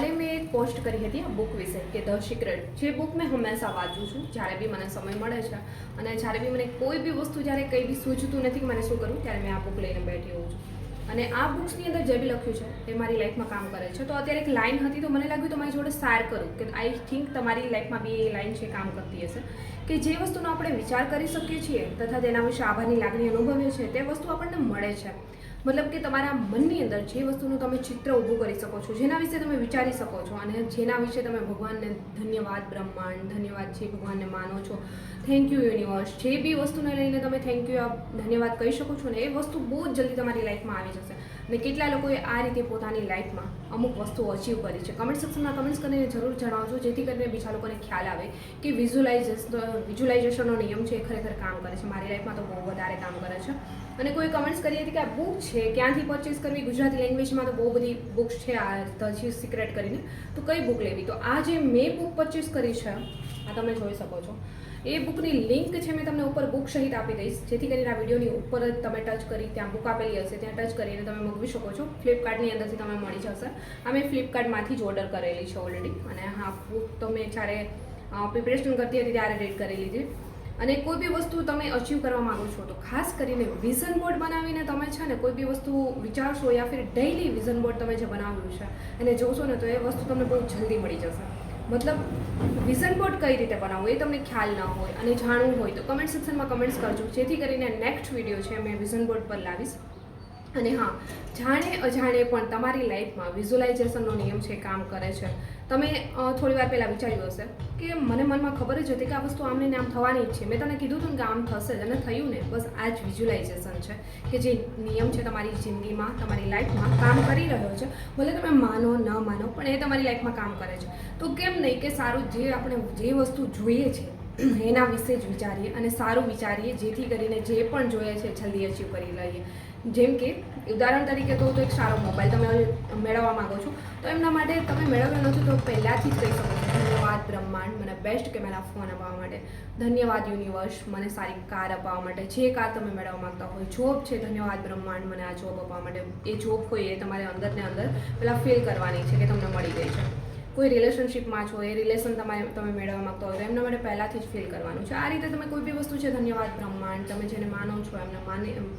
હાલે મેં એક પોસ્ટ કરી હતી આ બુક વિશે કે ધ સિક્રેટ, જે બુક મેં હંમેશા વાંચું છું જ્યારે બી મને સમય મળે છે અને જ્યારે બી મને કોઈ બી વસ્તુ જ્યારે કંઈ બી સૂઝતું નથી કે મને શું કરું ત્યારે મેં આ બુક લઈને બેઠી હોઉં છું। અને આ બુક્સની અંદર જે બી લખ્યું છે એ મારી લાઈફમાં કામ કરે છે। તો અત્યારે એક લાઈન હતી તો મને લાગ્યું તમારી જોડે શેર કરું કે આઈ થિંક તમારી લાઈફમાં બી એ લાઈન છે કામ કરતી હશે કે જે વસ્તુનો આપણે વિચાર કરી શકીએ છીએ તથા તેના વિશે આભારની લાગણી અનુભવીએ છીએ તે વસ્તુ આપણને મળે છે। મતલબ કે તમારા મનની અંદર જે વસ્તુનું તમે ચિત્ર ઊભું કરી શકો છો, જેના વિશે તમે વિચારી શકો છો અને જેના વિશે તમે ભગવાનને ધન્યવાદ બ્રહ્માંડ, ધન્યવાદ જે ભગવાનને માનો છો, થેન્ક યુ યુનિવર્સ, જે બી વસ્તુને લઈને તમે થેન્ક યુ ધન્યવાદ કહી શકો છો ને એ વસ્તુ બહુ જ જલ્દી તમારી લાઈફમાં આવી જશે। અને કેટલા લોકોએ આ રીતે પોતાની લાઈફમાં અમુક વસ્તુઓ અચીવ કરી છે। કમેન્ટ સેક્શનમાં કમેન્ટ્સ કરીને જરૂર જણાવજો જેથી કરીને બીજા લોકોને ખ્યાલ આવે કે વિઝ્યુલાઇઝેશનનો નિયમ છે એ ખરેખર કામ કરે છે। મારી લાઈફમાં તો બહુ વધારે કામ કરે છે। અને કોઈ કમેન્ટ્સ કરી હતી કે આ બુક છે ક્યાંથી પરચેસ કરવી, ગુજરાતી લેંગ્વેજમાં તો બહુ બધી બુક્સ છે આ ધ સિક્રેટ કરીને, તો કઈ બુક લેવી? તો આ જે મેં બુક પરચેસ કરી છે આ તમે જોઈ શકો છો, એ બુકની લિંક છે મેં તમને ઉપર બુક સહિત આપી દઈશ જેથી કરીને આ વિડીયોની ઉપર જ તમે ટચ કરી ત્યાં બુક આપેલી હશે ત્યાં ટચ કરીને તમે મંગાવી શકો છો। ફ્લિપકાર્ટની અંદરથી તમે મળી જશે। આ મેં ફ્લિપકાર્ટમાંથી જ ઓર્ડર કરેલી છે ઓલરેડી અને હા બુક તો મેં જ્યારે પ્રિપરેશન કરતી હતી ત્યારે રેડ કરી લીધી। અને કોઈ બી વસ્તુ તમે અચીવ કરવા માંગો છો તો ખાસ કરીને વિઝન બોર્ડ બનાવીને તમે છે ને કોઈ બી વસ્તુ વિચારશો યા ફિર ડેઇલી વિઝન બોર્ડ તમે જે બનાવ્યું છે અને જોશો ને તો એ વસ્તુ તમને બહુ જલ્દી મળી જશે। મતલબ વિઝન બોર્ડ કઈ રીતે બનાવવું એ તમને ખ્યાલ ના હોય અને જાણવું હોય તો કમેન્ટ સેક્શનમાં કમેન્ટ્સ કરજો જેથી કરીને નેક્સ્ટ વિડીયો છે મેં વિઝન બોર્ડ પર લાવીશ। અને હા, જાણે અજાણે પણ તમારી લાઈફમાં વિઝ્યુલાઇઝેશનનો નિયમ છે કામ કરે છે। તમે થોડી વાર પહેલાં વિચાર્યું હશે કે મને મનમાં ખબર જ હતી કે આ વસ્તુ આમને ને આમ થવાની જ છે, મેં તને કીધું હતું કે આમ થશે જ અને થયું ને, બસ આ જ વિઝ્યુલાઇઝેશન છે કે જે નિયમ છે તમારી જિંદગીમાં તમારી લાઈફમાં કામ કરી રહ્યો છે। ભલે તમે માનો ન માનો પણ એ તમારી લાઈફમાં કામ કરે છે। તો કેમ નહીં કે સારું જે આપણે જે વસ્તુ જોઈએ છે એના વિશે જ વિચારીએ અને સારું વિચારીએ જેથી કરીને જે પણ જોઈએ છે જલ્દી અચીવ કરી લઈએ। જેમ કે ઉદાહરણ તરીકે તો એક સારો મોબાઈલ તમે મેળવવા માગો છો તો એમના માટે તમે મેળવ્યો નથી તો પહેલાંથી જ કહી શકો છો ધન્યવાદ બ્રહ્માંડ મને બેસ્ટ કેમેરા ફોન અપાવવા માટે, ધન્યવાદ યુનિવર્સ મને સારી કાર અપાવવા માટે, જે કાર તમે મેળવવા માગતા હોય, જોબ છે ધન્યવાદ બ્રહ્માંડ મને આ જોબ અપાવવા માટે, એ જોબ હોય એ તમારે અંદર ને અંદર પહેલાં ફીલ કરવાની છે કે તમને મળી ગઈ છે। કોઈ રિલેશનશિપમાં છો એ રિલેશન તમે મેળવવા માગતા હોય તો એમના માટે પહેલાંથી જ ફીલ કરવાનું છે। આ રીતે તમે કોઈ બી વસ્તુ છે ધન્યવાદ બ્રહ્માંડ, તમે જેને માનો છો એમને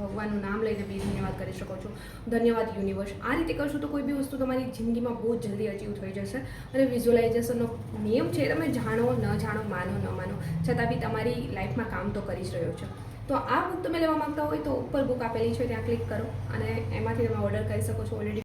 ભગવાનનું નામ લઈને બી ધન્યવાદ કરી શકો છો, ધન્યવાદ યુનિવર્સ। આ રીતે કરશો તો કોઈ બી વસ્તુ તમારી જિંદગીમાં બહુ જલ્દી અચીવ થઈ જશે। અને વિઝ્યુલાઇઝેશનનો નિયમ છે તમે જાણો ન જાણો, માનો ન માનો, છતાં બી તમારી લાઈફમાં કામ તો કરી જ રહ્યો છે। તો આ બુક તમે લેવા માગતા હોય તો ઉપર બુક આપેલી છે ત્યાં ક્લિક કરો અને એમાંથી તમે ઓર્ડર કરી શકો છો। ઓલરેડી